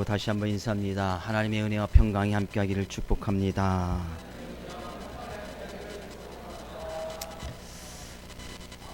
바로 다시 한번 인사합니다. 하나님의 은혜와 평강이 함께하기를 축복합니다.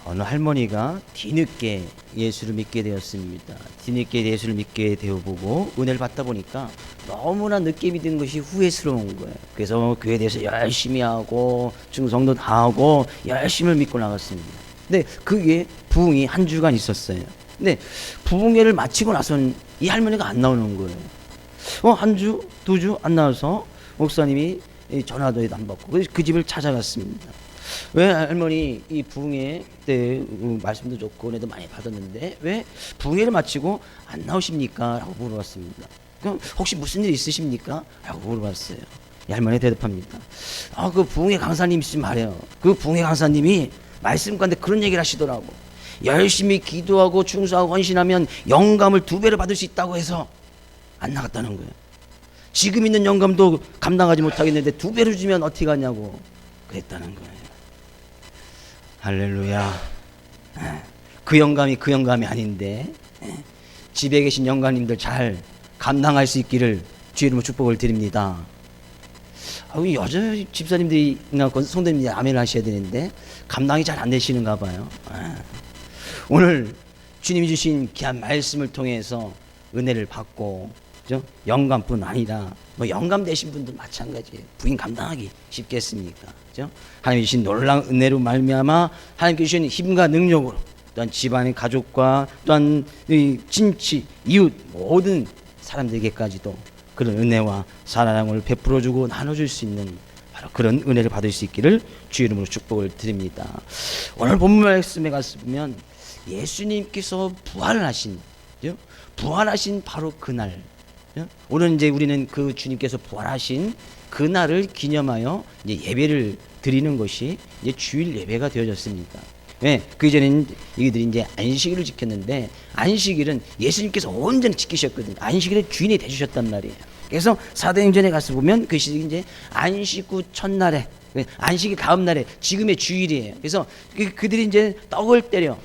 어느 할머니가 뒤늦게 예수를 믿게 되었습니다. 뒤늦게 예수를 믿게 되어보고 은혜를 받다 보니까 너무나 늦게 믿은 것이 후회스러운 거예요. 그래서 교회에 대해서 열심히 하고 충성도 다하고 열심히 믿고 나갔습니다. 근데 그게 부흥이 한 주간 있었어요. 근데 부흥회를 마치고 나서는 이 할머니가 안 나오는 거예요. 한 주, 두 주 안 나와서 목사님이 전화도 안 받고 그래서 그 집을 찾아갔습니다. 왜 할머니 이 부흥회 때 말씀도 좋고 은혜도 많이 받았는데 왜 부흥회를 마치고 안 나오십니까? 라고 물어봤습니다. 그럼 혹시 무슨 일 있으십니까? 라고 물어봤어요. 이 할머니 대답합니다. 그 부흥회 강사님 있으면 말해요. 그 부흥회 강사님이 말씀 가운데 그런 얘기를 하시더라고. 열심히 기도하고 충성하고 헌신하면 영감을 2배로 받을 수 있다고 해서 안 나갔다는 거예요. 지금 있는 영감도 감당하지 못하겠는데 2배로 주면 어떻게 하냐고 그랬다는 거예요. 할렐루야. 그 영감이 아닌데 집에 계신 영감님들 잘 감당할 수 있기를 주의 이름으로 축복을 드립니다. 여자 집사님들이나 성도님들이 아멘을 하셔야 되는데 감당이 잘 안 되시는가 봐요. 오늘 주님이 주신 귀한 말씀을 통해서 은혜를 받고 영감뿐 아니라 영감 되신 분도 마찬가지예요. 부인 감당하기 쉽겠습니까? 하나님 주신 놀라운 은혜로 말미암아 하나님께 주신 힘과 능력으로 또한 집안의 가족과 또한 친치 이웃 모든 사람들에게까지도 그런 은혜와 사랑을 베풀어주고 나눠줄 수 있는 바로 그런 은혜를 받을 수 있기를 주의 이름으로 축복을 드립니다. 오늘 본문 말씀에 가서 보면 예수님께서 부활하신 바로 그날, 오늘 이제 우리는 그 주님께서 부활하신 그날을 기념하여 이제 예배를 드리는 것이 이제 주일 예배가 되어졌습니다. 네, 그 이전에는 이들이 이제 안식일을 지켰는데 안식일은 예수님께서 온전히 지키셨거든요. 안식일의 주인이 되주셨단 말이에요. 그래서 사도행전에 가서 보면 그 시기 이제 안식 후 첫날에 안식일 다음 날에 지금의 주일이에요. 그래서 그들이 이제 떡을 때려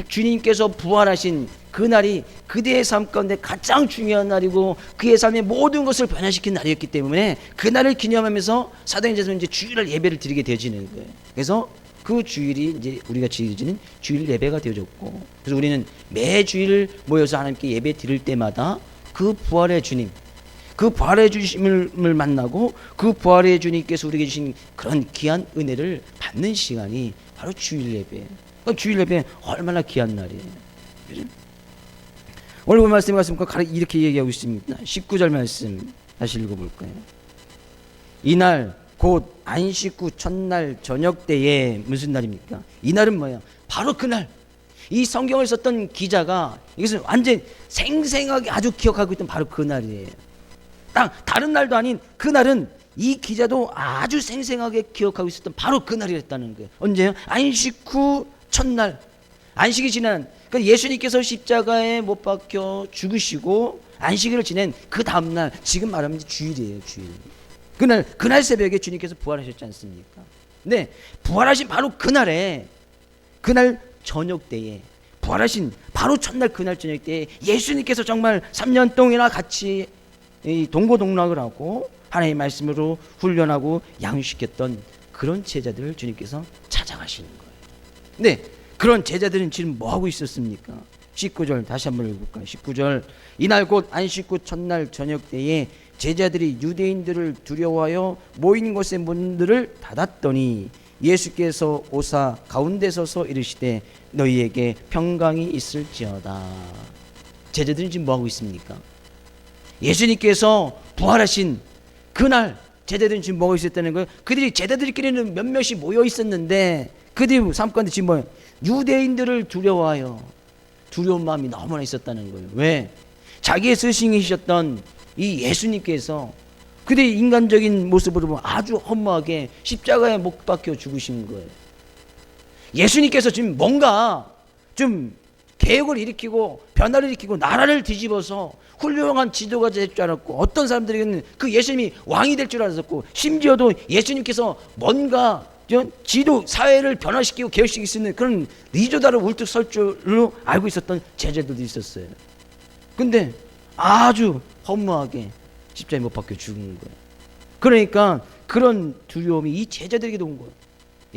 주님께서 부활하신 그날이 그대의 삶 가운데 가장 중요한 날이고 그의 삶의 모든 것을 변화시킨 날이었기 때문에 그날을 기념하면서 사도행전에서 이제 주일날 예배를 드리게 되어지는 거예요. 그래서 그 주일이 이제 우리가 지어지는 주일 예배가 되어졌고, 그래서 우리는 매 주일 모여서 하나님께 예배 드릴 때마다 그 부활의 주님, 그 부활의 주님을 만나고 그 부활의 주님께서 우리에게 주신 그런 귀한 은혜를 받는 시간이 바로 주일 예배예요. 주일 예배 얼마나 귀한 날이에요. 그죠? 오늘 본 말씀에 가서 이렇게 얘기하고 있습니다. 19절 말씀 다시 읽어볼까요? 이날 곧 안식 후 첫날 저녁 때에 무슨 날입니까? 이날은 뭐야? 바로 그날. 이 성경을 썼던 기자가 이것을 완전 생생하게 아주 기억하고 있던 바로 그 날이에요. 다른 날도 아닌 그날은 이 기자도 아주 생생하게 기억하고 있었던 바로 그 날이었다는 거예요. 언제요? 안식 후 첫날. 안식이 지난, 그러니까 예수님께서 십자가에 못 박혀 죽으시고 안식일을 지낸 그 다음날, 지금 말하면 주일이에요. 주일. 그날 새벽에 주님께서 부활하셨지 않습니까? 네, 부활하신 바로 그날 저녁 때에, 부활하신 바로 첫날 그날 저녁 때에 예수님께서 정말 3년 동안이나 같이 동고동락을 하고 하나님의 말씀으로 훈련하고 양육시켰던 그런 제자들을 주님께서 찾아가시는 거예요. 네, 그런 제자들은 지금 뭐하고 있었습니까? 19절 다시 한번 읽어볼까요? 19절 이날 곧 안식 후 첫날 저녁 때에 제자들이 유대인들을 두려워하여 모인 곳의 문들을 닫았더니 예수께서 오사 가운데 서서 이르시되 너희에게 평강이 있을지어다. 제자들은 지금 뭐하고 있습니까? 예수님께서 부활하신 그날 제자들은 지금 뭐하고 있었다는 거예요? 제자들끼리는 몇몇이 모여 있었는데 그들이 삶 가운데 지금 뭐예요? 유대인들을 두려워하여 두려운 마음이 너무나 있었다는 거예요. 왜? 자기의 스승이셨던 이 예수님께서 그들의 인간적인 모습으로 보면 아주 허무하게 십자가에 못 박혀 죽으신 거예요. 예수님께서 지금 뭔가 좀 개혁을 일으키고 변화를 일으키고 나라를 뒤집어서 훌륭한 지도가 될 줄 알았고, 어떤 사람들에게는 그 예수님이 왕이 될 줄 알았었고, 심지어도 예수님께서 뭔가 지도 사회를 변화시키고 개혁시킬 수 있는 그런 리더다를 울뚝 설 줄로 알고 있었던 제자들도 있었어요. 근데 아주 허무하게 십자가에 못 박혀 죽은 거예요. 그러니까 그런 두려움이 이 제자들에게도 온 거예요.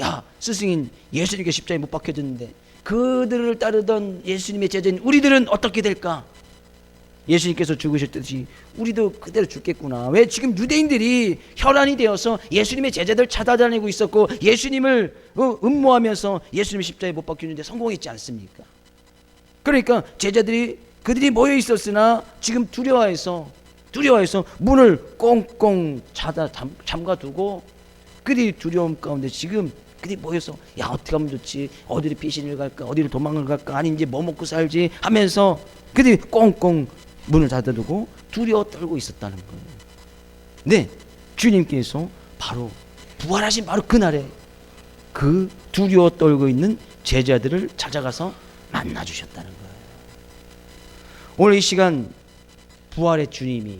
야, 스승인 예수님께 십자가에 못 박혀졌는데 그들을 따르던 예수님의 제자인 우리들은 어떻게 될까? 예수님께서 죽으셨듯이 우리도 그대로 죽겠구나. 왜 지금 유대인들이 혈안이 되어서 예수님의 제자들 찾아다니고 있었고 예수님을 음모하면서 예수님 십자가에 못 박히는데 성공했지 않습니까? 그러니까 제자들이 그들이 모여 있었으나 지금 두려워해서 문을 꽁꽁 잠가두고 그들이 두려움 가운데 지금 그들이 모여서 야, 어떻게 하면 좋지? 어디로 피신을 갈까? 어디로 도망을 갈까? 아니 이제 뭐 먹고 살지? 하면서 그들이 꽁꽁 문을 닫아두고 두려워 떨고 있었다는 거예요. 네, 주님께서 바로 부활하신 바로 그날에 그 두려워 떨고 있는 제자들을 찾아가서 만나주셨다는 거예요. 오늘 이 시간 부활의 주님이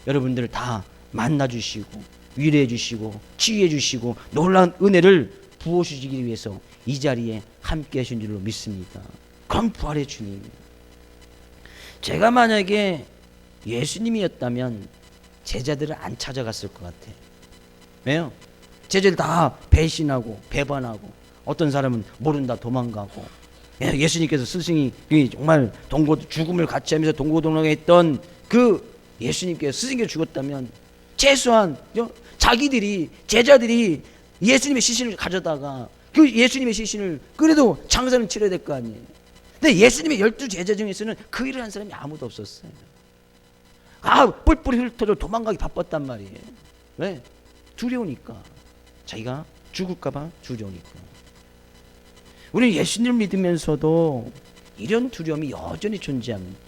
여러분들을 다 만나주시고 위로해주시고 치유해주시고 놀라운 은혜를 부어주시기 위해서 이 자리에 함께 하신 줄로 믿습니다. 그럼 부활의 주님, 제가 만약에 예수님이었다면 제자들을 안 찾아갔을 것 같아요. 왜요? 제자들 다 배신하고 배반하고 어떤 사람은 모른다 도망가고, 예수님께서 스승이 정말 죽음을 같이 하면서 동고동락했던 그 예수님께서 스승이 죽었다면 최소한 제자들이 예수님의 시신을 가져다가 그 예수님의 시신을 그래도 장사는 치러야 될 거 아니에요. 근데 예수님의 12 제자 중에서는 그 일을 한 사람이 아무도 없었어요. 뿔뿔이 흩어져 도망가기 바빴단 말이에요. 왜? 두려우니까. 자기가 죽을까봐 두려우니까. 우리는 예수님을 믿으면서도 이런 두려움이 여전히 존재합니다.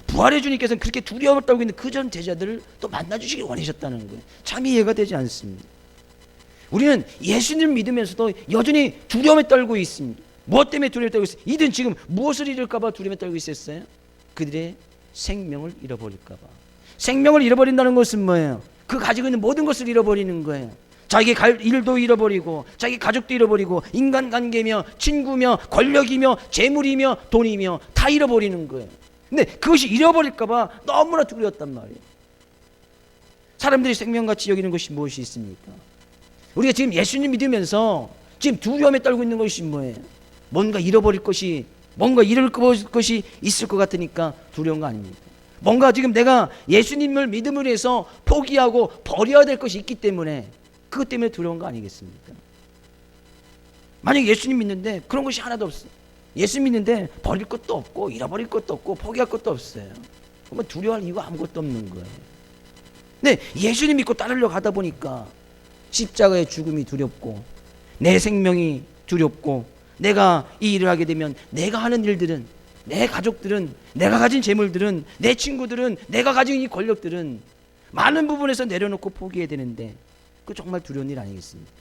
부활의 주님께서는 그렇게 두려움을 떨고 있는 그 전 제자들을 또 만나주시길 원하셨다는 거예요. 참 이해가 되지 않습니다. 우리는 예수님을 믿으면서도 여전히 두려움에 떨고 있습니다. 무엇 때문에 두려움에 떨고 있어요? 이들은 지금 무엇을 잃을까봐 두려움에 떨고 있었어요? 그들의 생명을 잃어버릴까 봐. 생명을 잃어버린다는 것은 뭐예요? 그 가지고 있는 모든 것을 잃어버리는 거예요. 자기 일도 잃어버리고 자기 가족도 잃어버리고 인간관계며 친구며 권력이며 재물이며 돈이며 다 잃어버리는 거예요. 근데 그것이 잃어버릴까 봐 너무나 두려웠단 말이에요. 사람들이 생명같이 여기는 것이 무엇이 있습니까? 우리가 지금 예수님 믿으면서 지금 두려움에 떨고 있는 것이 뭐예요? 뭔가 잃어버릴 것이, 뭔가 잃을 것이 있을 것 같으니까 두려운 거 아닙니까? 뭔가 지금 내가 예수님을 믿음으로 해서 포기하고 버려야 될 것이 있기 때문에 그것 때문에 두려운 거 아니겠습니까? 만약에 예수님 믿는데 그런 것이 하나도 없어요. 예수 믿는데 버릴 것도 없고 잃어버릴 것도 없고 포기할 것도 없어요. 그러면 두려워할 이유가 아무것도 없는 거예요. 근데 예수님 믿고 따르려고 하다 보니까 십자가의 죽음이 두렵고 내 생명이 두렵고 내가 이 일을 하게 되면 내가 하는 일들은, 내 가족들은, 내가 가진 재물들은, 내 친구들은, 내가 가진 이 권력들은 많은 부분에서 내려놓고 포기해야 되는데 그거 정말 두려운 일 아니겠습니까?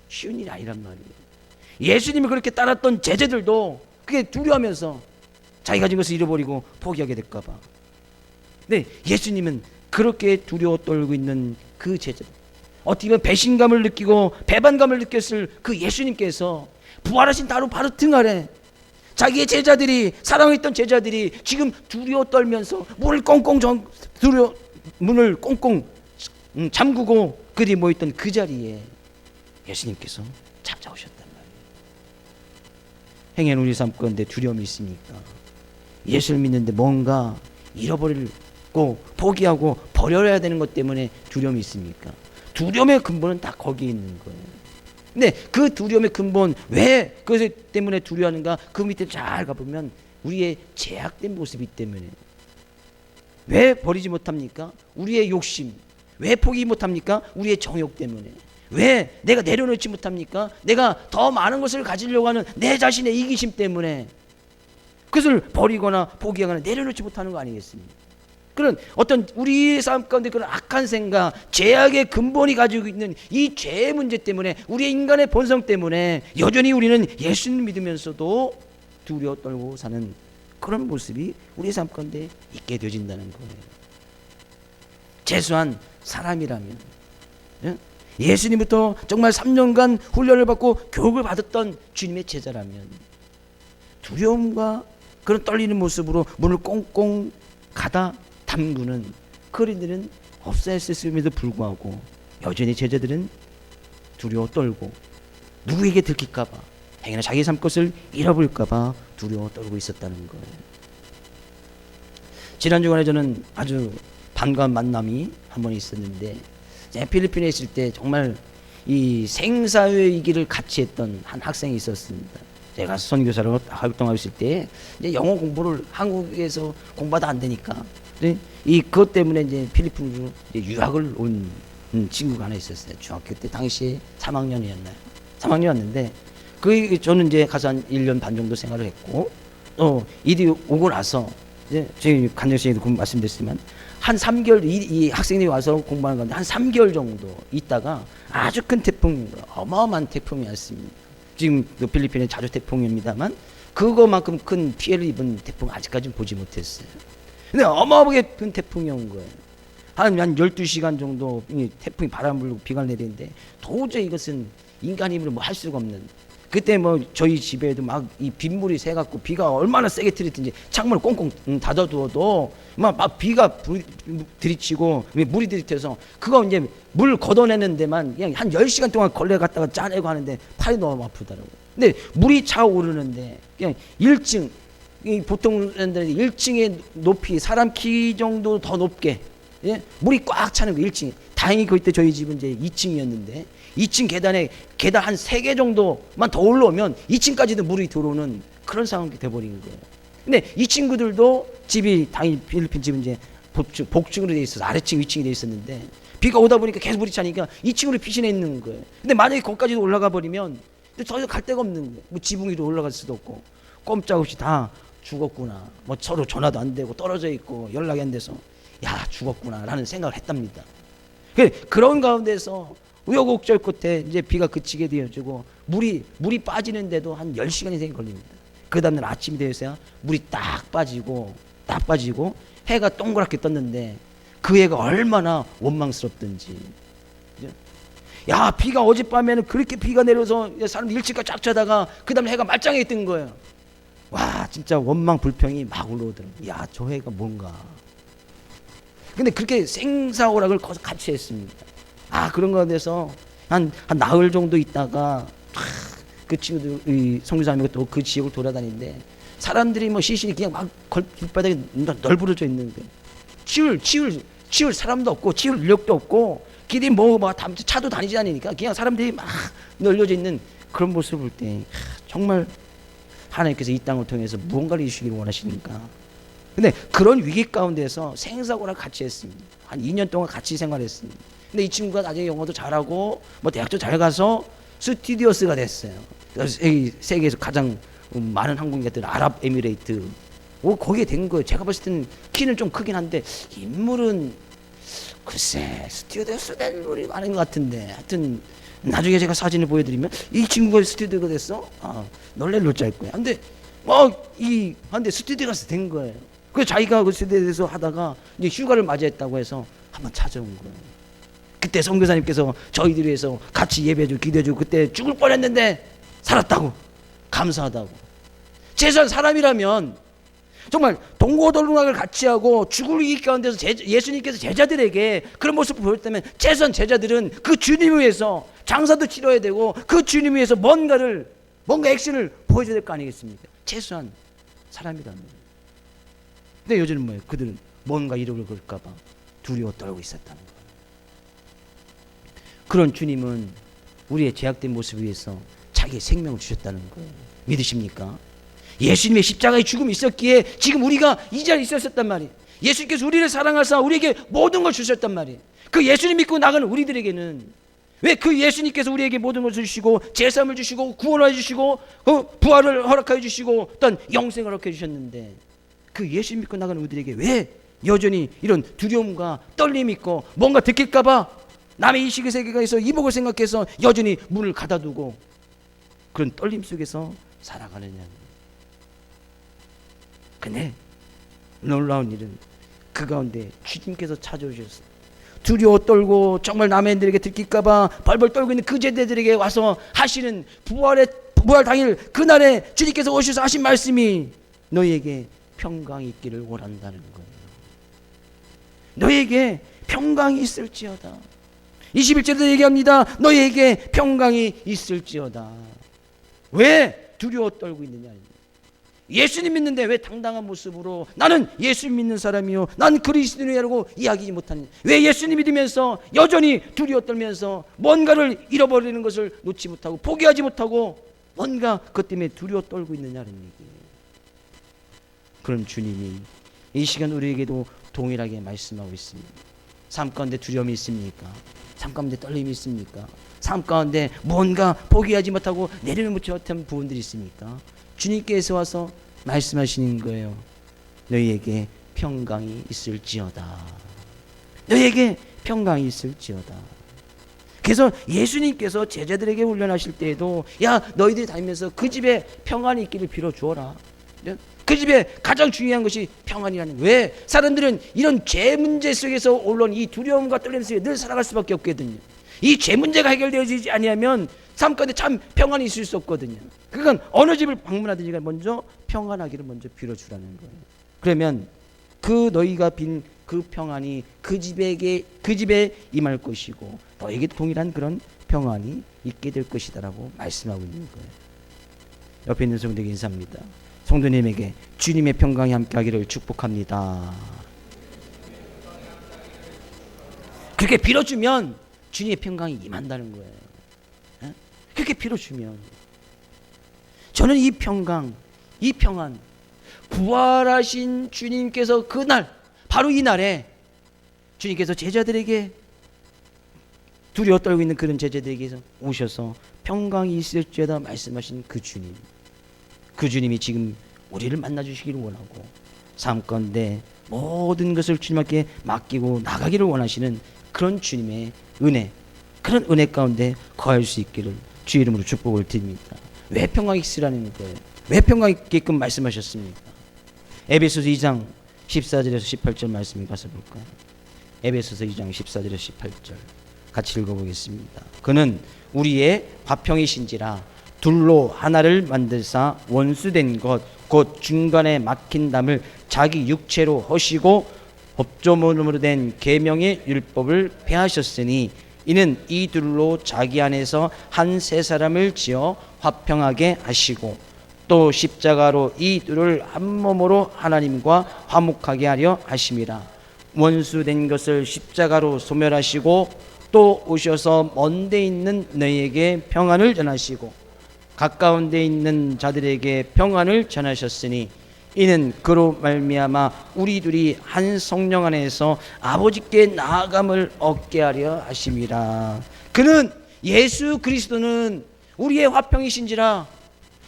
쉬운 일이 아니란 말이에요. 예수님을 그렇게 따랐던 제자들도 그게 두려워하면서 자기 가진 것을 잃어버리고 포기하게 될까 봐. 네, 예수님은 그렇게 두려워 떨고 있는 그 제자들, 어떻게 보면 배신감을 느끼고 배반감을 느꼈을 그 예수님께서 부활하신 바로 등 아래 자기의 제자들이, 사랑했던 제자들이 지금 두려워 떨면서 문을 꽁꽁 잠그고 그들이 모였던 그 자리에 예수님께서 찾아오셨단 말이에요. 행여는 우리 삶 가운데 두려움이 있습니까? 예수를 믿는데 뭔가 잃어버리고 포기하고 버려야 되는 것 때문에 두려움이 있습니까? 두려움의 근본은 다 거기에 있는 거예요. 근데 그 두려움의 근본, 왜 그것 때문에 두려워하는가? 그 밑에 잘 가보면 우리의 제약된 모습이기 때문에. 왜 버리지 못합니까? 우리의 욕심. 왜 포기 못합니까? 우리의 정욕 때문에. 왜 내가 내려놓지 못합니까? 내가 더 많은 것을 가지려고 하는 내 자신의 이기심 때문에 그것을 버리거나 포기하거나 내려놓지 못하는 거 아니겠습니까? 그런 어떤 우리의 삶 가운데 그런 악한 생각, 죄악의 근본이 가지고 있는 이 죄의 문제 때문에, 우리의 인간의 본성 때문에 여전히 우리는 예수님 믿으면서도 두려워 떨고 사는 그런 모습이 우리의 삶 가운데 있게 되어진다는 거예요. 최소한 사람이라면, 예수님부터 정말 3년간 훈련을 받고 교육을 받았던 주님의 제자라면 두려움과 그런 떨리는 모습으로 문을 꽁꽁 가다 담그는 거리들은 없어졌음에도 불구하고 여전히 제자들은 두려워 떨고 누구에게 들킬까봐, 행여나 자기 삶 것을 잃어버릴까봐 두려워 떨고 있었다는 거예요. 지난 주간에 저는 아주 반가운 만남이 한 번 있었는데, 제가 필리핀에 있을 때 정말 이 생사회이기를 같이 했던 한 학생이 있었습니다. 제가 선교사로 활동하고 있을 때 이제 영어 공부를 한국에서 공부하다 안 되니까 그것 때문에 이제 필리핀으로 이제 유학을 온 친구가 하나 있었어요. 중학교 때 당시에 3학년이었나요? 3학년이었는데 저는 이제 가서 한 1년 반 정도 생활을 했고, 이리 오고 나서 이제 저희 간정씨에도 말씀드렸지만 한 3개월 이 학생들이 와서 공부하는 건데 한 3개월 정도 있다가 아주 큰 태풍, 어마어마한 태풍이 왔습니다. 지금 필리핀에 자주 태풍이 옵니다만 그거만큼 큰 피해를 입은 태풍 아직까지는 보지 못했어요. 근데 어마어마하게 큰 태풍이 온 거예요. 한 12시간 정도 태풍이 바람 불고 비가 내리는데 도저히 이것은 인간 힘으로 뭐 할 수가 없는, 그때 뭐 저희 집에도 막 이 빗물이 새갖고 비가 얼마나 세게 들이든지 창문을 꽁꽁 닫아두어도 막 비가 들이치고 물이 들이쳐서 그거 이제 물 걷어내는 데만 그냥 한 10시간 동안 걸레 갖다가 짜내고 하는데 팔이 너무 아프더라고요. 근데 물이 차오르는데 그냥 1층, 보통 사람들이 1층의 높이 사람 키 정도 더 높게, 예? 물이 꽉 차는 거 1층. 다행히 그때 저희 집은 이제 2층이었는데 2층 계단 한 3개 정도만 더 올라오면 2층까지도 물이 들어오는 그런 상황이 돼버린 거예요. 근데 이 친구들도 집이 당연히 필리핀 집은 이제 복층으로 돼 있어서 아래층 위층이 돼 있었는데 비가 오다 보니까 계속 물이 차니까 2층으로 피신해 있는 거예요. 근데 만약에 거기까지도 올라가 버리면 더 이상 갈 데가 없는 거예요. 뭐 지붕 위로 올라갈 수도 없고 꼼짝없이 다 죽었구나. 뭐 서로 전화도 안 되고 떨어져 있고 연락이 안 돼서 야 죽었구나 라는 생각을 했답니다. 그런 가운데서 우여곡절 끝에 이제 비가 그치게 되어지고 물이 빠지는데도 한 10시간 이상이 걸립니다. 그 다음날 아침이 되어서야 물이 딱 빠지고 해가 동그랗게 떴는데 그 해가 얼마나 원망스럽던지. 야 비가 어젯밤에는 그렇게 비가 내려서 사람 일찍까지 쫙 자다가 그 다음에 해가 말짱하게 뜬 거예요. 와 진짜 원망 불평이 막 올라오더라고요. 야 저 해가 뭔가. 근데 그렇게 생사오락을 같이 했습니다. 그런 가운데서 한 나흘 정도 있다가 그 친구들 성교사님이 또 그 지역을 돌아다니는데 사람들이 뭐 시신이 그냥 막 길바닥에 널브러져 있는 거예요. 치울 사람도 없고 치울 인력도 없고 길이 차도 다니지 않으니까 그냥 사람들이 막 널려져 있는 그런 모습을 볼 때 정말 하나님께서 이 땅을 통해서 무언가를 이루시기를 원하시니까. 근데 그런 위기 가운데서 생사고를 같이 했습니다. 한 2년 동안 같이 생활했습니다. 근데 이 친구가 나중에 영어도 잘하고 뭐 대학도 잘 가서 스튜디오스가 됐어요. 세계에서 가장 많은 항공기가 뜨는 아랍에미레이트 거기에 된 거예요. 제가 봤을 때는 키는 좀 크긴 한데 인물은 글쎄 스튜디오스 된 인물이 많은 것 같은데, 하여튼 나중에 제가 사진을 보여드리면 이 친구가 스튜디오가 됐어? 놀랄 거야. 근데 근데 스튜디오가 된 거예요. 그래서 자기가 그 스튜디오에서 하다가 이제 휴가를 맞이했다고 해서 한번 찾아온 거예요. 그때 선교사님께서 저희들 위해서 같이 예배해주고 기도해주고 그때 죽을 뻔했는데 살았다고 감사하다고. 최소한 사람이라면 정말 동고동락을 같이 하고 죽을 위기 가운데서 예수님께서 제자들에게 그런 모습을 보였다면 최소한 제자들은 그 주님 위해서 장사도 치러야 되고 그 주님 위해서 뭔가 액션을 보여줘야 될 거 아니겠습니까? 최소한 사람이라면. 근데 요즘은 뭐예요? 그들은 뭔가 이름을 걸까봐 두려워 떨고 있었다는 거예요. 그런 주님은 우리의 죄악된 모습을 위해서 자기의 생명을 주셨다는 거예요. 믿으십니까? 예수님의 십자가의 죽음이 있었기에 지금 우리가 이 자리에 있었단 말이에요. 예수님께서 우리를 사랑하사 우리에게 모든 걸 주셨단 말이에요. 그 예수님 믿고 나가는 우리들에게는 왜 그 예수님께서 우리에게 모든 것을 주시고 제사함을 주시고 구원을 해주시고 부활을 허락해 주시고 어떤 영생을 허락해 주셨는데 그 예수 믿고 나가는 우리들에게 왜 여전히 이런 두려움과 떨림이 있고 뭔가 들킬까봐 남의 이식의 세계에서 이복을 생각해서 여전히 문을 가다두고 그런 떨림 속에서 살아가느냐. 근데 놀라운 일은 그 가운데 주님께서 찾아오셨어요. 두려워 떨고 정말 남의들에게 들킬까봐 벌벌 떨고 있는 그 제자들에게 와서 하시는 부활 당일 그날에 주님께서 오셔서 하신 말씀이 너희에게 평강이 있기를 원한다는 거예요. 너에게 평강이 있을지어다. 21절에도 얘기합니다. 너에게 평강이 있을지어다. 왜 두려워 떨고 있느냐. 예수님 믿는데 왜 당당한 모습으로 나는 예수 믿는 사람이요, 난 그리스도인이라고 이야기하지 못하느냐. 왜 예수님 믿으면서 여전히 두려워 떨면서 뭔가를 잃어버리는 것을 놓지 못하고 포기하지 못하고 뭔가 그것 때문에 두려워 떨고 있느냐는 얘기예요. 그럼 주님이 이 시간 우리에게도 동일하게 말씀하고 있습니다. 삶 가운데 두려움이 있습니까? 삶 가운데 떨림이 있습니까? 삶 가운데 뭔가 포기하지 못하고 내려놓지 못한 부분들이 있습니까? 주님께서 와서 말씀하시는 거예요. 너희에게 평강이 있을지어다. 너희에게 평강이 있을지어다. 그래서 예수님께서 제자들에게 훈련하실 때에도 야 너희들이 다니면서 그 집에 평안이 있기를 빌어주어라. 그 집에 가장 중요한 것이 평안이라는 거예요. 왜? 사람들은 이런 죄 문제 속에서 올라온 이 두려움과 떨림 속에 늘 살아갈 수밖에 없거든요. 이 죄 문제가 해결되지 아니하면 삶 가운데 참 평안이 있을 수 없거든요. 그러니까 어느 집을 방문하든지 먼저 평안하기를 먼저 빌어주라는 거예요. 그러면 그 너희가 빈 그 평안이 그 집에 임할 것이고 너에게도 동일한 그런 평안이 있게 될 것이다라고 말씀하고 있는 거예요. 옆에 있는 성도에게 인사합니다. 성도님에게 주님의 평강이 함께하기를 축복합니다. 그렇게 빌어주면 주님의 평강이 임한다는 거예요. 그렇게 빌어주면 저는 이 평강, 이 평안, 부활하신 주님께서 그날 바로 이 날에 주님께서 제자들에게 두려워 떨고 있는 그런 제자들에게서 오셔서 평강이 있을지어다 말씀하신 그 주님, 그 주님이 지금 우리를 만나주시기를 원하고 삶 가운데 모든 것을 주님께 맡기고 나가기를 원하시는 그런 주님의 은혜, 그런 은혜 가운데 거할 수 있기를 주의 이름으로 축복을 드립니다. 왜 평강이 있으라는 거예요? 왜 평강이 있게끔 말씀하셨습니까? 에베소서 2장 14절에서 18절 말씀에 가서 볼까요? 에베소서 2장 14절에서 18절 같이 읽어보겠습니다. 그는 우리의 화평이신지라 둘로 하나를 만들사 원수된 것 곧 중간에 막힌 담을 자기 육체로 허시고 법조문으로 된 계명의 율법을 폐하셨으니 이는 이 둘로 자기 안에서 한 세 사람을 지어 화평하게 하시고 또 십자가로 이 둘을 한 몸으로 하나님과 화목하게 하려 하심이라. 원수된 것을 십자가로 소멸하시고 또 오셔서 먼데 있는 너희에게 평안을 전하시고 가까운 데 있는 자들에게 평안을 전하셨으니 이는 그로 말미암아 우리 둘이 한 성령 안에서 아버지께 나아감을 얻게 하려 하심이라. 그는 예수 그리스도는 우리의 화평이신지라.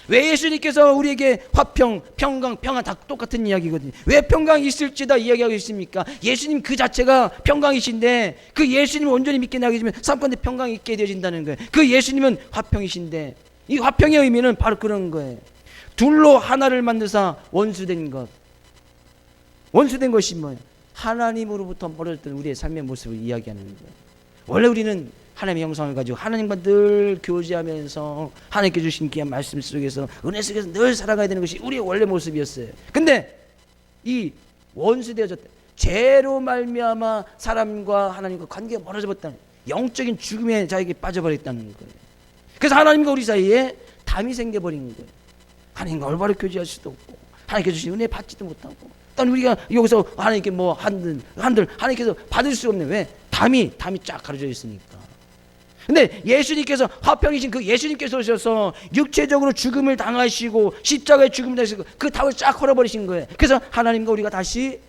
왜 예수님께서 우리에게 화평, 평강, 평안 다 똑같은 이야기거든요. 왜 평강이 있을지다 이야기하고 있습니까? 예수님 그 자체가 평강이신데 그 예수님을 온전히 믿게 나가지면 삶 가운데 평강이 있게 되어진다는 거예요. 그 예수님은 화평이신데 이 화평의 의미는 바로 그런 거예요. 둘로 하나를 만드사 원수된 것. 원수된 것이 뭐예요? 하나님으로부터 멀어졌던 우리의 삶의 모습을 이야기하는 거예요. 원래 우리는 하나님의 형상을 가지고 하나님과 늘 교제하면서 하나님께 주신 귀한 말씀 속에서 은혜 속에서 늘 살아가야 되는 것이 우리의 원래 모습이었어요. 근데 이 원수되어졌다. 죄로 말미암아 사람과 하나님과 관계가 멀어져 버렸다는 영적인 죽음에 자에게 빠져버렸다는 거예요. 그래서 하나님과 우리 사이에 담이 생겨버린 거예요. 하나님과 올바로 교제할 수도 없고 하나님께 주신 은혜 받지도 못하고 또 우리가 여기서 하나님께 뭐 한들 하나님께서 받을 수 없는 왜? 담이 쫙 가려져 있으니까. 근데 예수님께서 화평이신 그 예수님께서 오셔서 육체적으로 죽음을 당하시고 십자가의 죽음을 당하시고 그 담을 쫙 헐어버리신 거예요. 그래서 하나님과 우리가 다시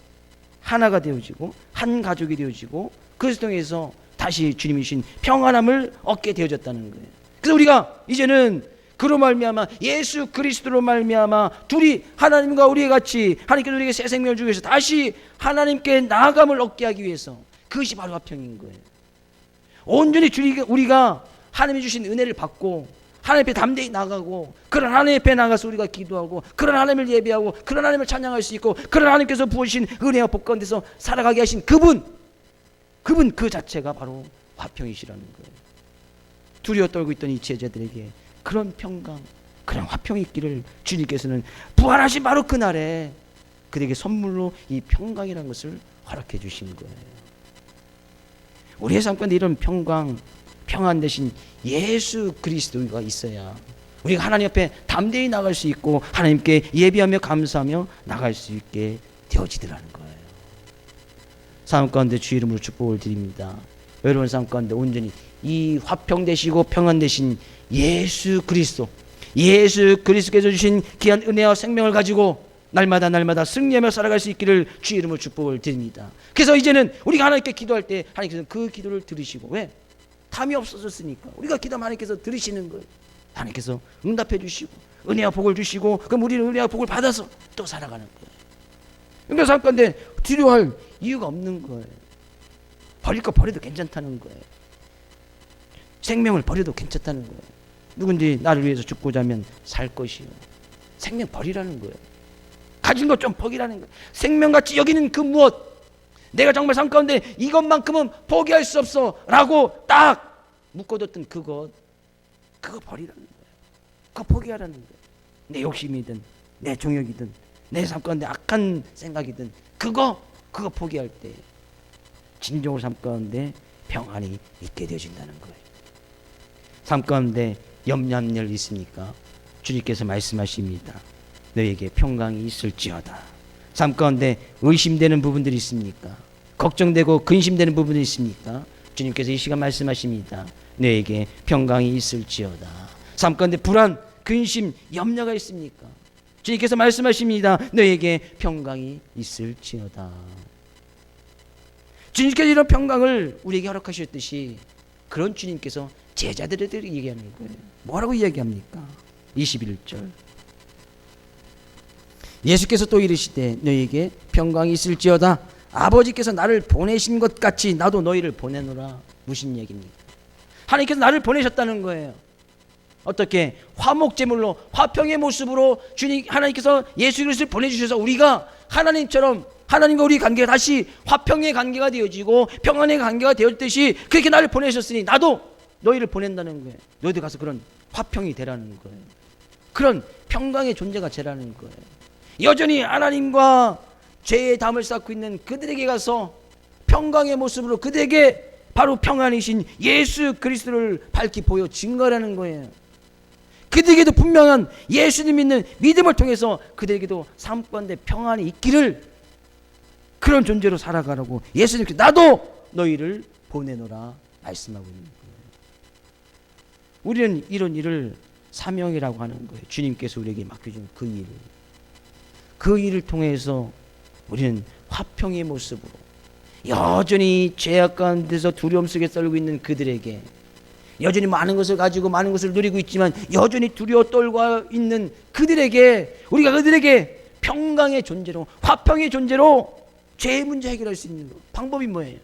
하나가 되어지고 한 가족이 되어지고 그것을 통해서 다시 주님이 주신 평안함을 얻게 되어졌다는 거예요. 그래서 우리가 이제는 그로 말미암아 예수 그리스도로 말미암아 둘이 하나님과 우리의 같이 하나님께서 우리에게 새 생명을 주기 위해서 다시 하나님께 나아감을 얻게 하기 위해서 그것이 바로 화평인 거예요. 온전히 우리가 하나님이 주신 은혜를 받고 하나님 앞에 담대히 나가고 그런 하나님 앞에 나가서 우리가 기도하고 그런 하나님을 예배하고 그런 하나님을 찬양할 수 있고 그런 하나님께서 부어주신 은혜와 복 가운데서 살아가게 하신 그분 그 자체가 바로 화평이시라는 거예요. 두려워 떨고 있던 이 제자들에게 그런 평강, 그런 화평이 있기를 주님께서는 부활하신 바로 그날에 그들에게 선물로 이 평강이라는 것을 허락해 주신 거예요. 우리의 삶 가운데 이런 평안 대신 예수 그리스도가 있어야 우리가 하나님 앞에 담대히 나갈 수 있고 하나님께 예비하며 감사하며 나갈 수 있게 되어지더라는 거예요. 삶 가운데 주의 이름으로 축복을 드립니다. 여러분 삶 가운데 온전히 이 화평 되시고 평안 되신 예수 그리스도께서 주신 귀한 은혜와 생명을 가지고 날마다 승리하며 살아갈 수 있기를 주의 이름으로 축복을 드립니다. 그래서 이제는 우리가 하나님께 기도할 때 하나님께서는 그 기도를 들으시고, 왜? 담이 없어졌으니까 우리가 기도하면 하나님께서 들으시는 거예요. 하나님께서 응답해 주시고 은혜와 복을 주시고, 그럼 우리는 은혜와 복을 받아서 또 살아가는 거예요. 그러니까 삶 가운데 두려워할 이유가 없는 거예요. 버릴 거 버려도 괜찮다는 거예요. 생명을 버려도 괜찮다는 거예요. 누군지 나를 위해서 죽고자 하면 살 것이요. 생명 버리라는 거예요. 가진 것 좀 포기라는 거예요. 생명같이 여기는 그 무엇, 내가 정말 삶 가운데 이것만큼은 포기할 수 없어 라고 딱 묶어뒀던 그거 버리라는 거예요. 그거 포기하라는 거예요. 내 욕심이든 내 정욕이든 내 삶 가운데 악한 생각이든 그거 포기할 때 진정으로 삶 가운데 평안이 있게 되어진다는 거예요. 삶 가운데 염려할 일 있습니까? 주님께서 말씀하십니다. 너에게 평강이 있을지어다. 삶 가운데 의심되는 부분들이 있습니까? 걱정되고 근심되는 부분이 있습니까? 주님께서 이 시간 말씀하십니다. 너에게 평강이 있을지어다. 삶 가운데 불안, 근심, 염려가 있습니까? 주님께서 말씀하십니다. 너에게 평강이 있을지어다. 주님께서 이런 평강을 우리에게 허락하셨듯이 그런 주님께서 제자들에게 얘기하는 거예요. 뭐라고 이야기합니까? 21절. 예수께서 또 이르시되 너희에게 평강이 있을지어다. 아버지께서 나를 보내신 것 같이 나도 너희를 보내노라. 무슨 얘기입니까? 하나님께서 나를 보내셨다는 거예요. 어떻게? 화목제물로 화평의 모습으로 하나님께서 예수 그리스도를 보내주셔서 우리가 하나님처럼 하나님과 우리 관계가 다시 화평의 관계가 되어지고 평안의 관계가 되었듯이 그렇게 나를 보내셨으니 나도 너희를 보낸다는 거예요. 너희들 가서 그런 화평이 되라는 거예요. 그런 평강의 존재가 되라는 거예요. 여전히 하나님과 죄의 담을 쌓고 있는 그들에게 가서 평강의 모습으로 그들에게 바로 평안이신 예수 그리스도를 밝히 보여 증거하라는 거예요. 그들에게도 분명한 예수님 믿는 믿음을 통해서 그들에게도 삶 가운데 평안이 있기를 그런 존재로 살아가라고 예수님께서 나도 너희를 보내노라 말씀하고 있는 거예요. 우리는 이런 일을 사명이라고 하는 거예요. 주님께서 우리에게 맡겨준 그 일을 통해서 우리는 화평의 모습으로 여전히 죄악 가운데서 두려움 속에 떨고 있는 그들에게, 여전히 많은 것을 가지고 많은 것을 누리고 있지만 여전히 두려워 떨고 있는 그들에게, 우리가 그들에게 평강의 존재로 화평의 존재로 죄의 문제 해결할 수 있는 방법이 뭐예요?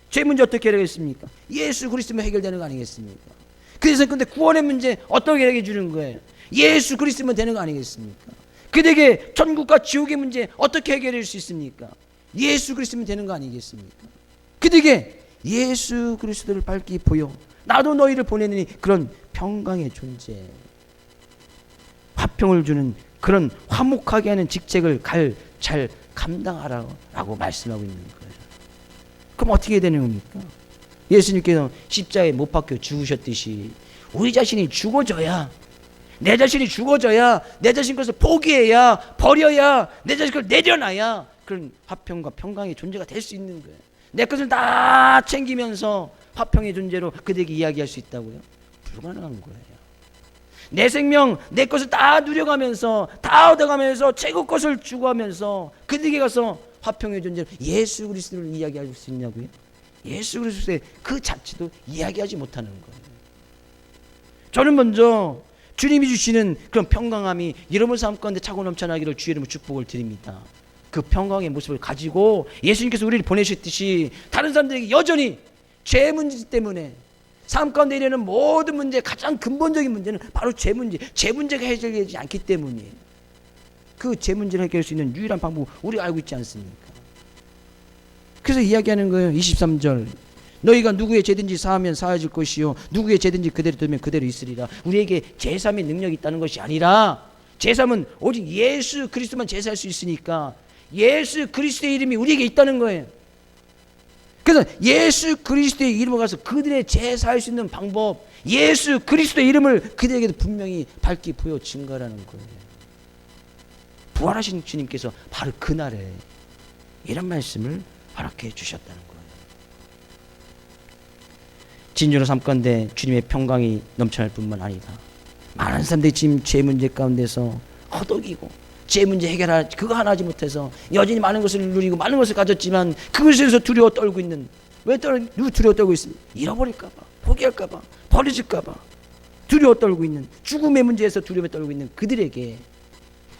죄 문제 어떻게 해결하겠습니까? 예수 그리스도면 해결되는 거 아니겠습니까? 그래서 근데 구원의 문제 어떻게 해결해 주는 거예요? 예수 그리스도면 되는 거 아니겠습니까? 그들에게 천국과 지옥의 문제 어떻게 해결할 수 있습니까? 예수 그리스도면 되는 거 아니겠습니까? 그들에게 예수 그리스도를 밝히 보여 나도 너희를 보내느니 그런 평강의 존재, 화평을 주는 그런 화목하게 하는 직책을 잘 감당하라고 말씀하고 있는 거예요. 그럼 어떻게 되는 겁니까? 예수님께서 십자가에 못 박혀 죽으셨듯이 우리 자신이 죽어져야, 내 자신이 죽어져야, 내 자신 것을 포기해야, 버려야, 내 자신 것을 내려놔야 그런 화평과 평강의 존재가 될 수 있는 거예요. 내 것을 다 챙기면서 화평의 존재로 그들에게 이야기할 수 있다고요? 불가능한 거예요. 내 생명, 내 것을 다 누려가면서, 다 얻어가면서, 최고 것을 추구하면서 그들에게 가서 화평의 존재로 예수 그리스도를 이야기할 수 있냐고요? 예수 그리스도의 그 자체도 이야기하지 못하는 거예요. 저는 먼저 주님이 주시는 그런 평강함이 여러분 삶 가운데 차고 넘쳐나기를 주의 이름으로 축복을 드립니다. 그 평강의 모습을 가지고 예수님께서 우리를 보내셨듯이 다른 사람들에게 여전히 죄 문제 때문에 삶 가운데 일어나는 모든 문제, 가장 근본적인 문제는 바로 죄 문제가 해결되지 않기 때문이에요. 그 죄 문제를 해결할 수 있는 유일한 방법 우리가 알고 있지 않습니까? 그래서 이야기하는 거예요. 23절. 너희가 누구의 죄든지 사하면 사해질 것이요 누구의 죄든지 그대로 두면 그대로 있으리라. 우리에게 제사의 능력이 있다는 것이 아니라, 제사는 오직 예수 그리스도만 제사할 수 있으니까 예수 그리스도의 이름이 우리에게 있다는 거예요. 그래서 예수 그리스도의 이름을 가서 그들의 제사할 수 있는 방법, 예수 그리스도의 이름을 그들에게도 분명히 밝히 보여진 거라는 거예요. 부활하신 주님께서 바로 그날에 이런 말씀을 허락해 주셨다는 거예요. 진주로 삼건대 주님의 평강이 넘쳐날 뿐만 아니라 많은 사람들이 지금 죄 문제 가운데서 허덕이고 죄 문제 해결할 그거 하나 하지 못해서 여전히 많은 것을 누리고 많은 것을 가졌지만 그것에서 두려워 떨고 있는, 왜 두려워 떨고 있습니까? 잃어버릴까 봐, 포기할까 봐, 버려질까 봐 두려워 떨고 있는, 죽음의 문제에서 두려워 떨고 있는 그들에게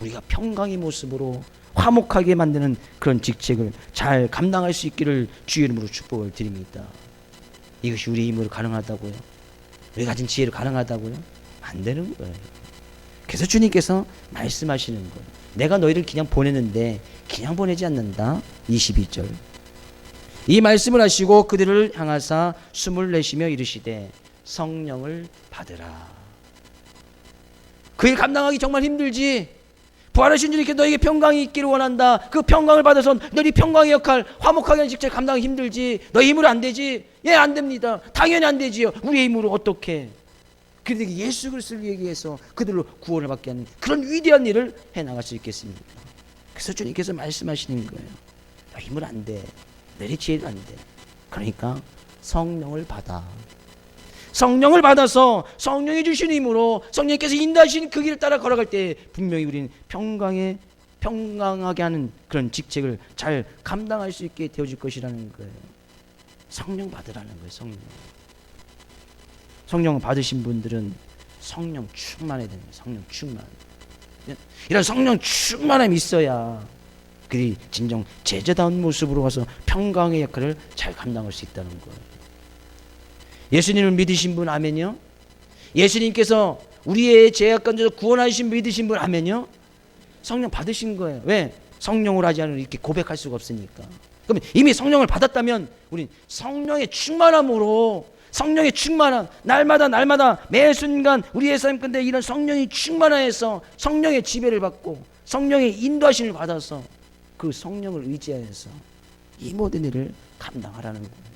우리가 평강의 모습으로 화목하게 만드는 그런 직책을 잘 감당할 수 있기를 주의 이름으로 축복을 드립니다. 이것이 우리 힘으로 가능하다고요? 우리 가진 지혜로 가능하다고요? 안 되는 거예요. 그래서 주님께서 말씀하시는 거예요. 내가 너희를 그냥 보내는데 그냥 보내지 않는다. 22절. 이 말씀을 하시고 그들을 향하사 숨을 내쉬며 이르시되 성령을 받으라. 그 일 감당하기 정말 힘들지. 부활하신 주님께 너에게 평강이 있기를 원한다. 그 평강을 받아서 너희 평강의 역할, 화목하게 하는 직책 감당하기 힘들지. 너희 힘으로 안 되지. 예, 안 됩니다. 당연히 안 되지요. 우리의 힘으로 어떻게? 그들에게 예수 그리스도를 얘기해서 그들로 구원을 받게 하는 그런 위대한 일을 해나갈 수 있겠습니까? 그래서 주님께서 말씀하시는 거예요. 너희 힘으로 안 돼. 너희 지혜로 안 돼. 그러니까 성령을 받아. 성령을 받아서 성령이 주신 힘으로 성령께서 인도하신 그 길을 따라 걸어갈 때 분명히 우리는 평강하게 하는 그런 직책을 잘 감당할 수 있게 되어질 것이라는 거예요. 성령 받으라는 거예요. 성령을 받으신 분들은 성령 충만해야 됩니다. 성령 충만. 이런 성령 충만함이 있어야 그들이 진정 제자다운 모습으로 가서 평강의 역할을 잘 감당할 수 있다는 거예요. 예수님을 믿으신 분 아멘요? 예수님께서 우리의 죄악 가운데서 구원하신 믿으신 분 아멘요? 성령 받으신 거예요. 왜? 성령으로 하지 않으면 이렇게 고백할 수가 없으니까. 그럼 이미 성령을 받았다면 우린 성령의 충만함으로, 성령의 충만함, 날마다 매 순간 우리의 삶 가운데 이런 성령이 충만하여서 성령의 지배를 받고 성령의 인도하심을 받아서 그 성령을 의지하여서 이 모든 일을 감당하라는 거예요.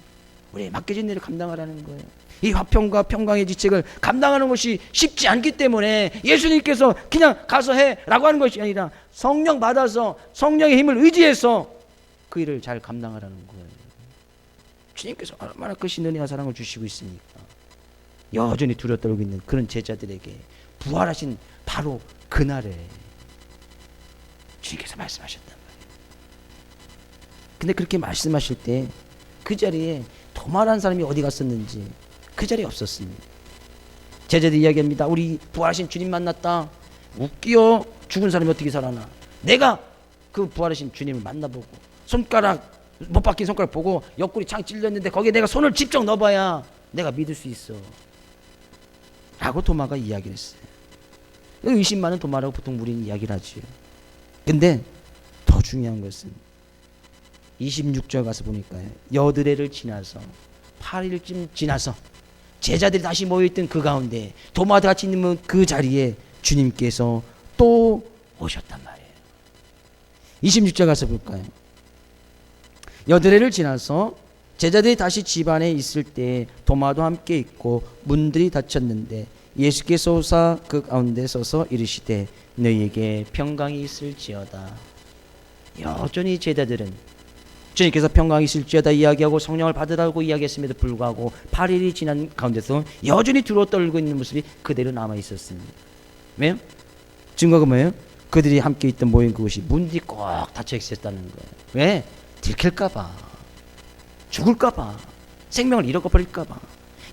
우리의 맡겨진 일을 감당하라는 거예요. 이 화평과 평강의 지책을 감당하는 것이 쉽지 않기 때문에 예수님께서 그냥 가서 해라고 하는 것이 아니라 성령 받아서 성령의 힘을 의지해서 그 일을 잘 감당하라는 거예요. 주님께서 얼마나 크신 은혜와 사랑을 주시고 있습니까? 여전히 두려워 떨고 있는 그런 제자들에게 부활하신 바로 그날에 주님께서 말씀하셨단 말이에요. 근데 그렇게 말씀하실 때 그 자리에 도마라는 사람이 어디 갔었는지 그 자리에 없었습니다. 제자들이 이야기합니다. 우리 부활하신 주님 만났다. 웃기요. 죽은 사람이 어떻게 살아나. 내가 그 부활하신 주님을 만나보고 손가락, 못 박힌 손가락 보고 옆구리 창 찔렸는데 거기에 내가 손을 직접 넣어봐야 내가 믿을 수 있어 라고 도마가 이야기를 했어요. 의심 많은 도마라고 보통 우리는 이야기를 하죠. 근데 더 중요한 것은 26절 가서 보니까요, 여드레를 지나서 8일쯤 지나서 제자들이 다시 모여있던 그 가운데 도마도 같이 있는 그 자리에 주님께서 또 오셨단 말이에요. 26절 가서 볼까요? 여드레를 지나서 제자들이 다시 집 안에 있을 때 도마도 함께 있고 문들이 닫혔는데 예수께서 오사 그 가운데 서서 이르시되 너희에게 평강이 있을지어다. 여전히 제자들은 주님께서 평강이 있을지어다 이야기하고 성령을 받으라고 이야기했음에도 불구하고 8일이 지난 가운데서 여전히 두려워 떨고 있는 모습이 그대로 남아 있었습니다. 왜요? 증거가 뭐예요? 그들이 함께 있던 모인 그곳이 문들이 꼭 닫혀 있었다는 거예요. 왜? 들킬까봐, 죽을까봐, 생명을 잃어버릴까봐.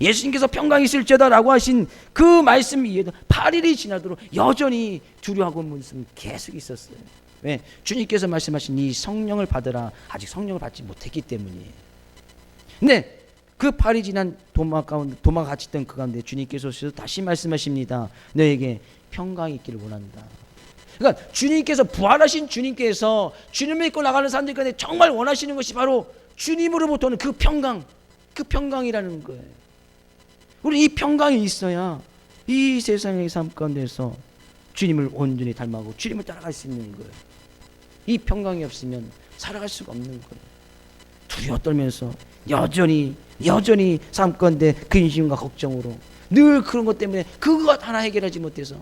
예수님께서 평강이 있을지어다 라고 하신 그 말씀 이해도 8일이 지나도록 여전히 두려워하고 모습은 계속 있었어요. 왜? 주님께서 말씀하신 이 성령을 받으라. 아직 성령을 받지 못했기 때문이에요. 근데 그 8일이 지난 도마가 같이 있던 그 가운데 주님께서 다시 말씀하십니다. 너에게 평강이 있기를 원한다. 그러니까 주님께서 부활하신 주님께서 주님을 믿고 나가는 사람들 가운데 정말 원하시는 것이 바로 주님으로부터 오는 그 평강, 그 평강이라는 거예요. 우리 이 평강이 있어야 이 세상의 삶 가운데서 주님을 온전히 닮아가고 주님을 따라갈 수 있는 거예요. 이 평강이 없으면 살아갈 수가 없는 거예요. 두려워 떨면서 여전히 삶건데 근심과 걱정으로 늘 그런 것 때문에 그것 하나 해결하지 못해서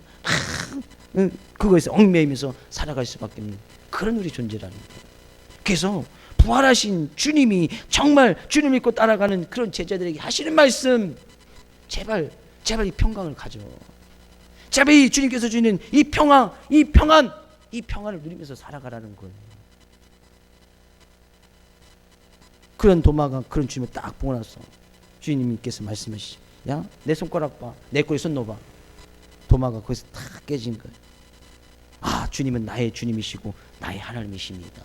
그거에서 얽매이면서 살아갈 수밖에 없는 그런 우리 존재라는 거예요. 그래서 부활하신 주님이 정말 주님 믿고 따라가는 그런 제자들에게 하시는 말씀, 제발 이 평강을 가져. 제발 이 주님께서 주는 이 평안을 누리면서 살아가라는 거예요. 그런 도마가 그런 주님을 딱 보고 나서 주님께서 말씀하시죠. 야, 내 손가락 봐. 내 꼬리 손 넣어봐. 도마가 거기서 탁 깨진 거예요. 아, 주님은 나의 주님이시고 나의 하나님이십니다.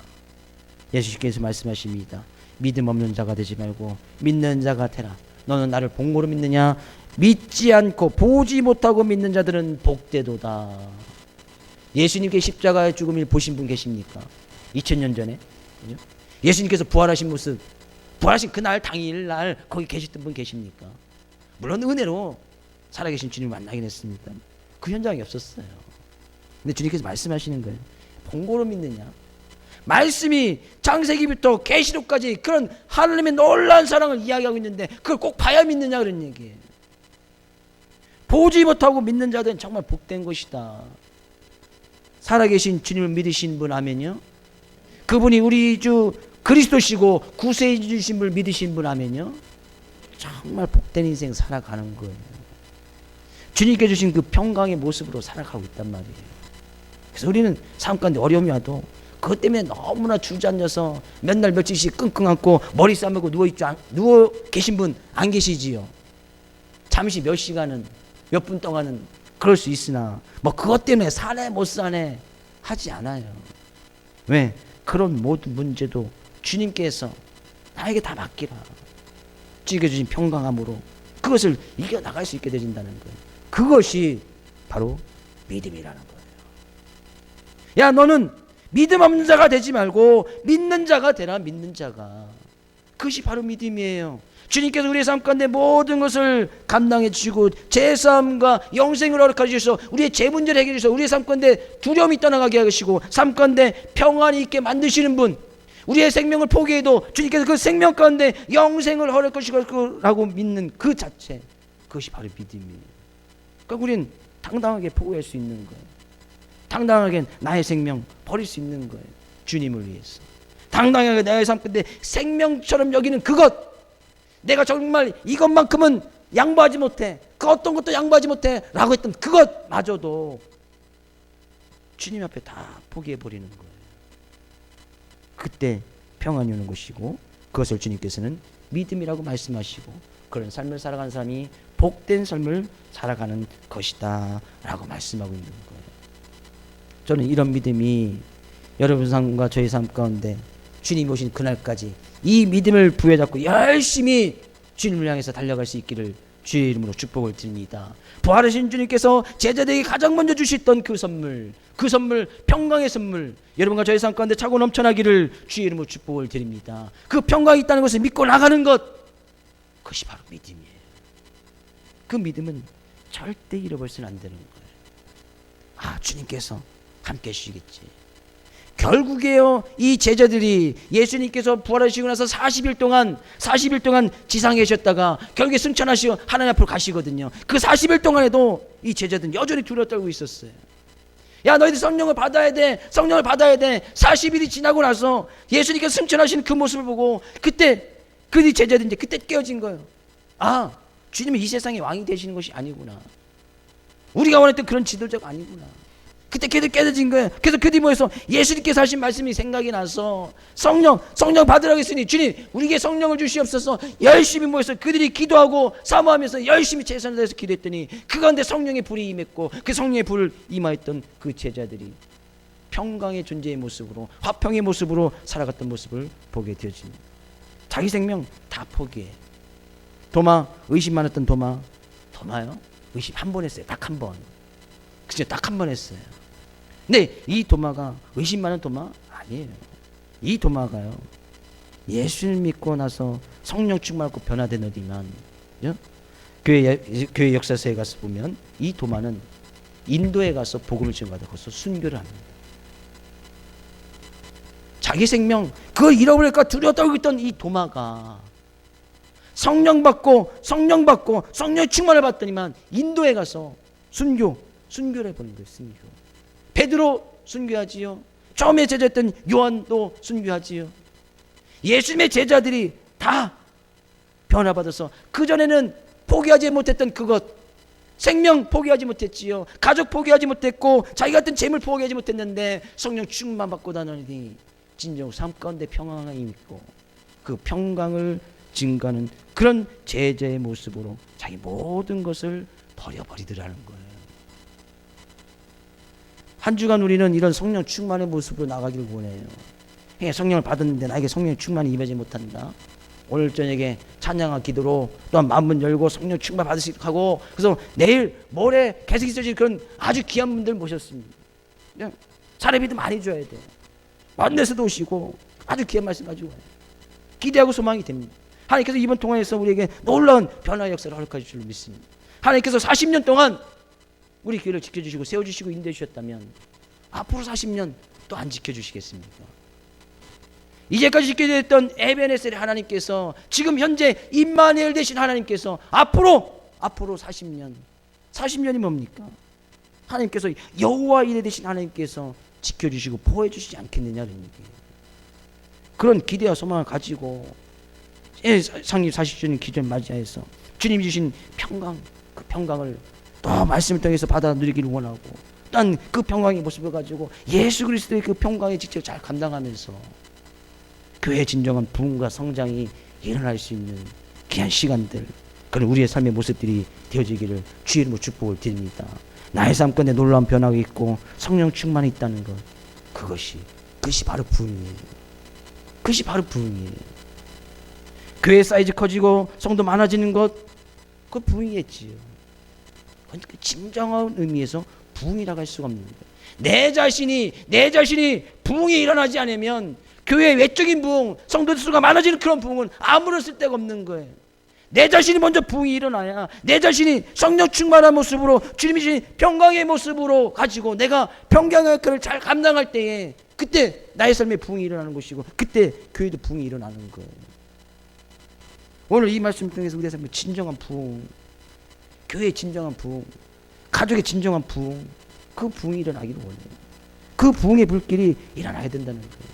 예수님께서 말씀하십니다. 믿음 없는 자가 되지 말고 믿는 자가 되라. 너는 나를 본고로 믿느냐? 믿지 않고 보지 못하고 믿는 자들은 복되도다. 예수님께 십자가의 죽음을 보신 분 계십니까? 2000년 전에 그죠? 예수님께서 부활하신 모습, 부활하신 그날 당일날 거기 계셨던 분 계십니까? 물론 은혜로 살아계신 주님을 만나긴 했습니다. 그 현장이 없었어요. 근데 주님께서 말씀하시는 거예요. 본고로 믿느냐? 말씀이 창세기부터 계시록까지 그런 하나님의 놀라운 사랑을 이야기하고 있는데 그걸 꼭 봐야 믿느냐 그런 얘기예요. 보지 못하고 믿는 자들은 정말 복된 것이다. 살아계신 주님을 믿으신 분 아멘요? 그분이 우리 주 그리스도시고 구세주신 분을 믿으신 분 아멘요? 정말 복된 인생 살아가는 거예요. 주님께 주신 그 평강의 모습으로 살아가고 있단 말이에요. 그래서 우리는 삶 가운데 어려움이 와도 그것 때문에 너무나 주저앉아서 몇 날 며칠씩 끙끙 앓고 머리 싸매고 누워 계신 분 안 계시지요. 잠시 몇 시간은 몇 분 동안은 그럴 수 있으나 뭐 그것 때문에 사네 못 사네 하지 않아요. 왜? 그런 모든 문제도 주님께서 나에게 다 맡기라. 주님께 주신 평강함으로 그것을 이겨나갈 수 있게 되진다는 거예요. 그것이 바로 믿음이라는 거예요. 야, 너는 믿음 없는 자가 되지 말고 믿는 자가 되라. 믿는 자가. 그것이 바로 믿음이에요. 주님께서 우리의 삶 가운데 모든 것을 감당해 주시고 제사함과 영생을 허락해 주셔서 우리의 죄 문제를 해결해 주셔서 우리의 삶 가운데 두려움이 떠나가게 하시고 삶 가운데 평안이 있게 만드시는 분, 우리의 생명을 포기해도 주님께서 그 생명 가운데 영생을 허락해 주시라고 믿는 그 자체, 그것이 바로 믿음이에요. 그러니까 우리는 당당하게 포기할 수 있는 거예요. 당당하게 나의 생명 버릴 수 있는 거예요. 주님을 위해서 당당하게 나의 삶 가운데 생명처럼 여기는 그것, 내가 정말 이것만큼은 양보하지 못해, 그 어떤 것도 양보하지 못해 라고 했던 그것마저도 주님 앞에 다 포기해버리는 거예요. 그때 평안이 오는 것이고 그것을 주님께서는 믿음이라고 말씀하시고 그런 삶을 살아가는 사람이 복된 삶을 살아가는 것이다 라고 말씀하고 있는 거예요. 저는 이런 믿음이 여러분 삶과 저의 삶 가운데 주님이 오신 그날까지 이 믿음을 부여잡고 열심히 주님을 향해서 달려갈 수 있기를 주의 이름으로 축복을 드립니다. 부활하신 주님께서 제자들에게 가장 먼저 주셨던 그 선물 평강의 선물, 여러분과 저의 삶 가운데 차고 넘쳐나기를 주의 이름으로 축복을 드립니다. 그 평강이 있다는 것을 믿고 나가는 것, 그것이 바로 믿음이에요. 그 믿음은 절대 잃어버려서는 안 되는 거예요. 아, 주님께서 함께 해주시겠지. 결국에요, 이 제자들이 예수님께서 부활하시고 나서 40일 동안 지상에 계셨다가 결국에 승천하시고 하나님 앞으로 가시거든요. 그 40일 동안에도 이 제자들은 여전히 두려워 떨고 있었어요. 야, 너희들 성령을 받아야 돼. 40일이 지나고 나서 예수님께서 승천하시는 그 모습을 보고 그때 그 제자들이 이제 그때 깨어진 거예요. 아, 주님이 이 세상의 왕이 되시는 것이 아니구나. 우리가 원했던 그런 지도자가 아니구나. 그때 깨어진 거예요. 그래서 그 뒤 모여서 예수님께서 하신 말씀이 생각이 나서 성령 받으라고 했으니 주님 우리에게 성령을 주시옵소서. 열심히 모여서 그들이 기도하고 사모하면서 열심히 최선을 다해서 기도했더니 그 가운데 성령의 불이 임했고 그 성령의 불을 임하였던 그 제자들이 평강의 존재의 모습으로 화평의 모습으로 살아갔던 모습을 보게 되어집니다. 자기 생명 다 포기해. 도마, 의심 많았던 도마요? 의심 한 번 했어요. 딱 한 번. 그죠? 딱 한 번 했어요. 근데 이 도마가 의심 많은 도마 아니에요. 이 도마가요, 예수를 믿고 나서 성령 충만하고 변화된 어디만, 교회 역사서에 가서 보면 이 도마는 인도에 가서 복음을 전가하다 거기서 순교를 합니다. 자기 생명 그걸 잃어버릴까 두려워 떨고 있던 이 도마가 성령 받고 성령 충만을 받더니만 인도에 가서 순교를 해버린 거예요. 순교. 베드로 순교하지요. 처음에 제자였던 요한도 순교하지요. 예수님의 제자들이 다 변화받아서 그전에는 포기하지 못했던 그것, 생명 포기하지 못했지요. 가족 포기하지 못했고 자기 같은 재물 포기하지 못했는데 성령 충만 받고 나누니 진정 삶 가운데 평강이 있고 그 평강을 증가하는 그런 제자의 모습으로 자기 모든 것을 버려버리더라는 거예요. 한 주간 우리는 이런 성령 충만의 모습으로 나가기를 원해요. 성령을 받았는데 나에게 성령 충만이 임하지 못한다. 오늘 저녁에 찬양과 기도로 또한 마음문 열고 성령 충만 받으시도록 하고, 그래서 내일 모레 계속 있어질 그런 아주 귀한 분들 모셨습니다. 그냥 사례비도 많이 줘야 돼요. 먼 데서도 오시고 아주 귀한 말씀 가지고 와요. 기대하고 소망이 됩니다. 하나님께서 이번 통화에서 우리에게 놀라운 변화의 역사를 허락하실 줄 믿습니다. 하나님께서 40년 동안 우리 교회를 지켜주시고 세워주시고 인도해 주셨다면 앞으로 40년 또 안 지켜주시겠습니까? 이제까지 지켜졌던 에베네셀의 하나님께서 지금 현재 임마누엘 되신 하나님께서 앞으로 40년이 뭡니까? 하나님께서 여호와 이레 되신 하나님께서 지켜주시고 보호해주시지 않겠느냐는 얘기예요. 그런 기대와 소망을 가지고 상립 40주년 기념 맞이하여서 주님이 주신 평강, 그 평강을 또 말씀을 통해서 받아 누리기를 원하고, 또한 그 평강의 모습을 가지고 예수 그리스도의 그 평강의 직책을 잘 감당하면서 교회의 진정한 부흥과 성장이 일어날 수 있는 귀한 시간들, 그런 우리의 삶의 모습들이 되어지기를 주의 이름으로 축복을 드립니다. 나의 삶 가운데 놀라운 변화가 있고 성령 충만이 있다는 것, 그것이 바로 부흥이에요. 그것이 바로 부흥이에요. 교회 사이즈 커지고 성도 많아지는 것, 그 부흥이겠지요. 그러니까 진정한 의미에서 부흥이라고 할 수가 없는 거예요. 내 자신이 부흥이 일어나지 않으면 교회의 외적인 부흥, 성도 수가 많아지는 그런 부흥은 아무런 쓸데가 없는 거예요. 내 자신이 먼저 부흥이 일어나야, 내 자신이 성령 충만한 모습으로 주님이 주신 평강의 모습으로 가지고 내가 평강의 역할을 잘 감당할 때에 그때 나의 삶에 부흥이 일어나는 것이고, 그때 교회도 부흥이 일어나는 거예요. 오늘 이 말씀 통해서 우리의 삶에 진정한 부흥, 교회의 진정한 부흥, 가족의 진정한 부흥, 그 부흥이 일어나기를 원해요. 그 부흥의 불길이 일어나야 된다는 거예요.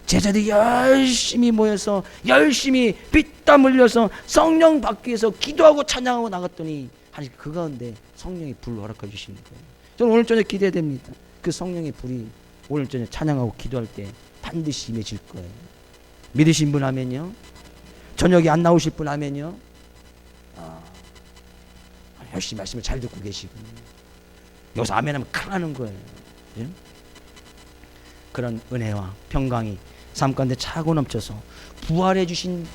제자들이 열심히 모여서 열심히 피땀 흘려서 성령 받기 위해서 기도하고 찬양하고 나갔더니 하나님 그 가운데 성령의 불을 허락해 주시는 거예요. 저는 오늘 저녁 기대됩니다. 그 성령의 불이 오늘 저녁 찬양하고 기도할 때 반드시 임해질 거예요. 믿으신 분 하면요, 저녁에 안 나오실 분 하면요, 열심히 말씀을 잘 듣고 계시고 여기서 아멘하면 큰일 나는 거예요. 예? 그런 은혜와 평강이 삶 가운데 차고 넘쳐서 부활하신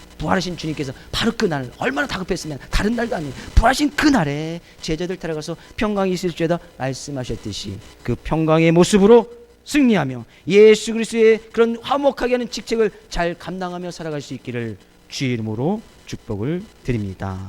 주님께서 바로 그날, 얼마나 다급했으면 다른 날도 아니에요, 부활하신 그날에 제자들 따라가서 평강이 있을지어다 말씀하셨듯이 그 평강의 모습으로 승리하며 예수 그리스도의 그런 화목하게 하는 직책을 잘 감당하며 살아갈 수 있기를 주의 이름으로 축복을 드립니다.